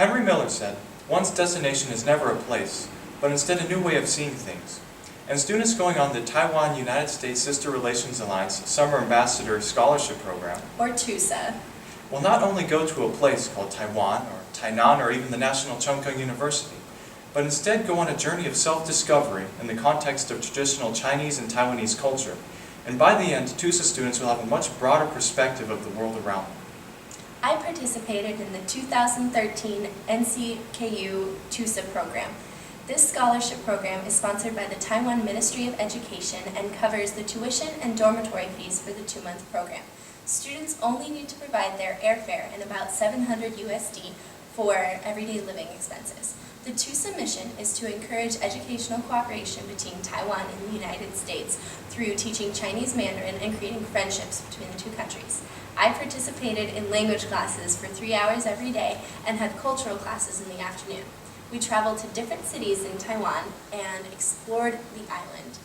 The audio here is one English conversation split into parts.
Henry Miller said, "One's destination is never a place, but instead a new way of seeing things." And students going on the Taiwan United States Sister Relations Alliance Summer Ambassador Scholarship Program, or TUSA, will not only go to a place called Taiwan or Tainan or even the National Chung Kung University, but instead go on a journey of self-discovery in the context of traditional Chinese and Taiwanese culture. And by the end, TUSA students will have a much broader perspective of the world around them. I participated in the 2013 NCKU TUSA program. This scholarship program is sponsored by the Taiwan Ministry of Education and covers the tuition and dormitory fees for the 2-month program. Students only need to provide their airfare and about $700 USD for everyday living expenses. The TUSA mission is to encourage educational cooperation between Taiwan and the United States through teaching Chinese Mandarin and creating friendships between the two countries. I participated in language classes for 3 hours every day and had cultural classes in the afternoon. We traveled to different cities in Taiwan and explored the island.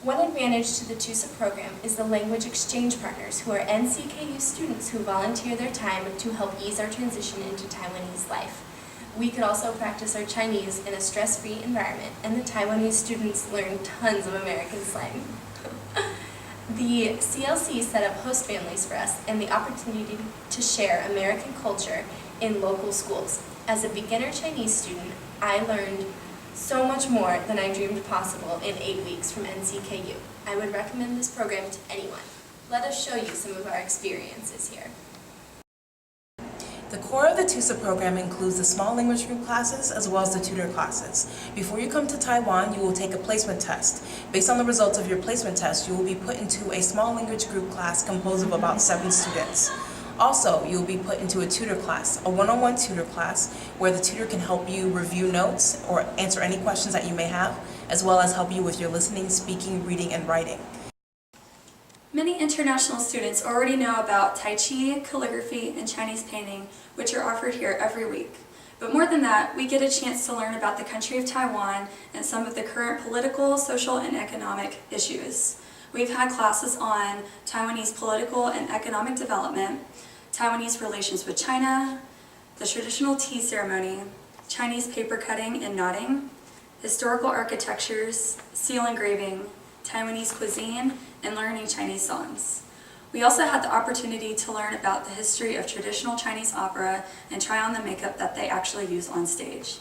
One advantage to the TUSA program is the language exchange partners, who are NCKU students who volunteer their time to help ease our transition into Taiwanese life. We could also practice our Chinese in a stress-free environment, and the Taiwanese students learn tons of American slang. The CLC set up host families for us and the opportunity to share American culture in local schools. As a beginner Chinese student, I learned so much more than I dreamed possible in 8 weeks from NCKU. I would recommend this program to anyone. Let us show you some of our experiences here. The core of the TUSA program includes the small language group classes as well as the tutor classes. Before you come to Taiwan, you will take a placement test. Based on the results of your placement test, you will be put into a small language group class composed of about 7 students. Also, you will be put into a tutor class, a one-on-one tutor class, where the tutor can help you review notes or answer any questions that you may have, as well as help you with your listening, speaking, reading, and writing. Many international students already know about Tai Chi, calligraphy, and Chinese painting, which are offered here every week. But more than that, we get a chance to learn about the country of Taiwan and some of the current political, social, and economic issues. We've had classes on Taiwanese political and economic development, Taiwanese relations with China, the traditional tea ceremony, Chinese paper cutting and knotting, historical architectures, seal engraving, Taiwanese cuisine, and learning Chinese songs. We also had the opportunity to learn about the history of traditional Chinese opera and try on the makeup that they actually use on stage.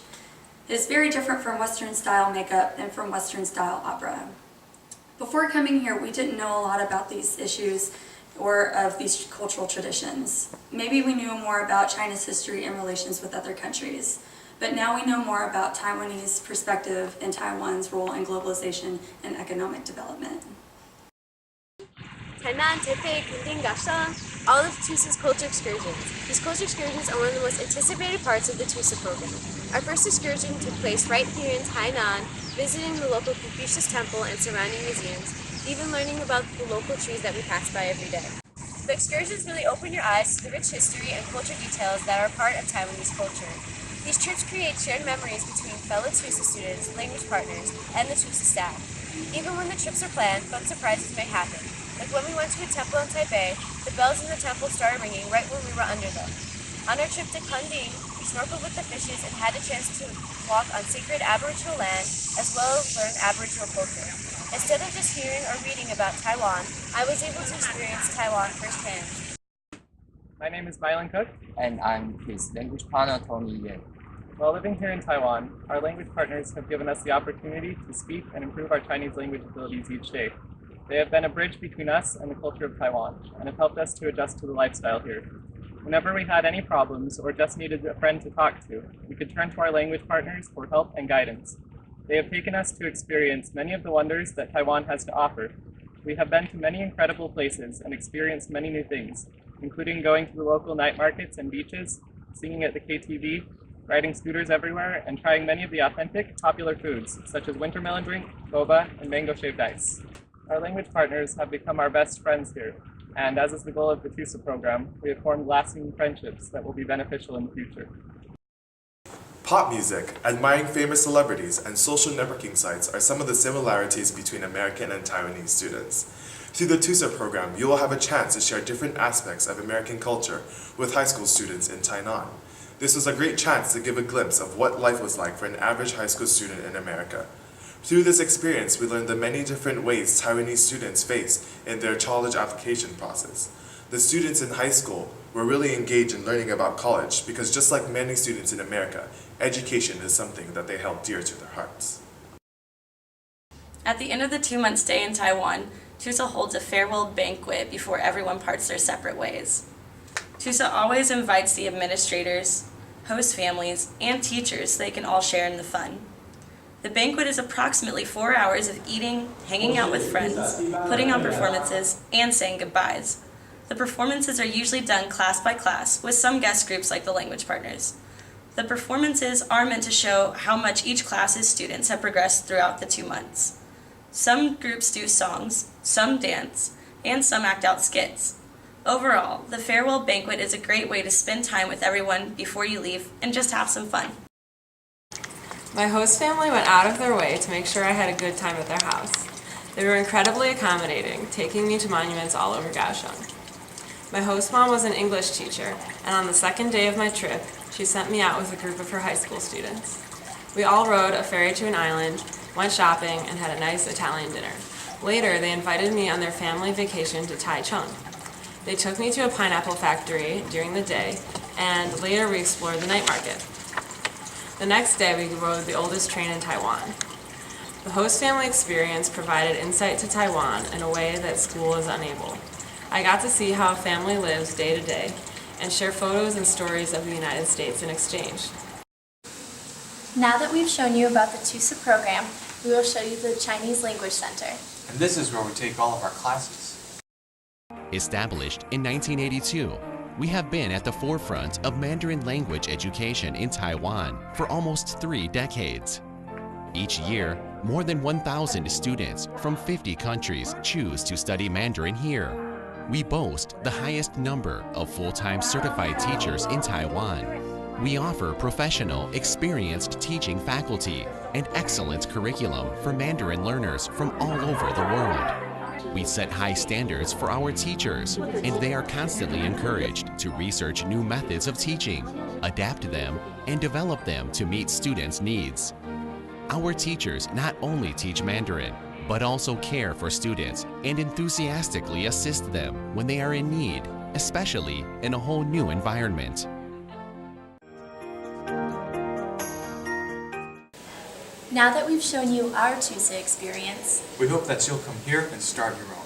It is very different from Western style makeup and from Western style opera. Before coming here, we didn't know a lot about these issues or of these cultural traditions. Maybe we knew more about China's history and relations with other countries, but now we know more about Taiwanese perspective and Taiwan's role in globalization and economic development. Tainan, Taipei, Kunming, Gashan, all of TUSA's culture excursions. These culture excursions are one of the most anticipated parts of the TUSA program. Our first excursion took place right here in Tainan, visiting the local Confucius Temple and surrounding museums, even learning about the local trees that we pass by every day. The excursions really open your eyes to the rich history and culture details that are part of Taiwanese culture. These trips create shared memories between fellow TUSA students, language partners, and the TUSA staff. Even when the trips are planned, fun surprises may happen. Like when we went to a temple in Taipei, the bells in the temple started ringing right when we were under them. On our trip to Kunming, we snorkeled with the fishes and had a chance to walk on sacred Aboriginal land as well as learn Aboriginal culture. Instead of just hearing or reading about Taiwan, I was able to experience Taiwan firsthand. My name is Mylan Cook. And I'm his language partner, Tony Yin. While living here in Taiwan, our language partners have given us the opportunity to speak and improve our Chinese language abilities each day. They have been a bridge between us and the culture of Taiwan, and have helped us to adjust to the lifestyle here. Whenever we had any problems or just needed a friend to talk to, we could turn to our language partners for help and guidance. They have taken us to experience many of the wonders that Taiwan has to offer. We have been to many incredible places and experienced many new things, including going to the local night markets and beaches, singing at the KTV, riding scooters everywhere, and trying many of the authentic, popular foods, such as winter melon drink, boba, and mango shaved ice. Our language partners have become our best friends here, and as is the goal of the TUSA program, we have formed lasting friendships that will be beneficial in the future. Pop music, admiring famous celebrities, and social networking sites are some of the similarities between American and Taiwanese students. Through the TUSA program, you will have a chance to share different aspects of American culture with high school students in Tainan. This was a great chance to give a glimpse of what life was like for an average high school student in America. Through this experience, we learned the many different ways Taiwanese students face in their college application process. The students in high school were really engaged in learning about college because just like many students in America, education is something that they held dear to their hearts. At the end of the 2-month stay in Taiwan, TUSA holds a farewell banquet before everyone parts their separate ways. TUSA always invites the administrators, host families, and teachers so they can all share in the fun. The banquet is approximately 4 hours of eating, hanging out with friends, putting on performances, and saying goodbyes. The performances are usually done class by class, with some guest groups like the language partners. The performances are meant to show how much each class's students have progressed throughout the 2 months. Some groups do songs, some dance, and some act out skits. Overall, the farewell banquet is a great way to spend time with everyone before you leave and just have some fun. My host family went out of their way to make sure I had a good time at their house. They were incredibly accommodating, taking me to monuments all over Kaohsiung. My host mom was an English teacher, and on the second day of my trip, she sent me out with a group of her high school students. We all rode a ferry to an island, went shopping, and had a nice Italian dinner. Later, they invited me on their family vacation to Taichung. They took me to a pineapple factory during the day, and later we explored the night market. The next day, we rode the oldest train in Taiwan. The host family experience provided insight to Taiwan in a way that school is unable. I got to see how a family lives day to day and share photos and stories of the United States in exchange. Now that we've shown you about the TUSA program, we will show you the Chinese Language Center. And this is where we take all of our classes. Established in 1982, we have been at the forefront of Mandarin language education in Taiwan for almost 3 decades. Each year, more than 1,000 students from 50 countries choose to study Mandarin here. We boast the highest number of full-time certified teachers in Taiwan. We offer professional, experienced teaching faculty and excellent curriculum for Mandarin learners from all over the world. We set high standards for our teachers, and they are constantly encouraged to research new methods of teaching, adapt them, and develop them to meet students' needs. Our teachers not only teach Mandarin, but also care for students and enthusiastically assist them when they are in need, especially in a whole new environment. Now that we've shown you our TUSA experience, We hope that you'll come here and start your own.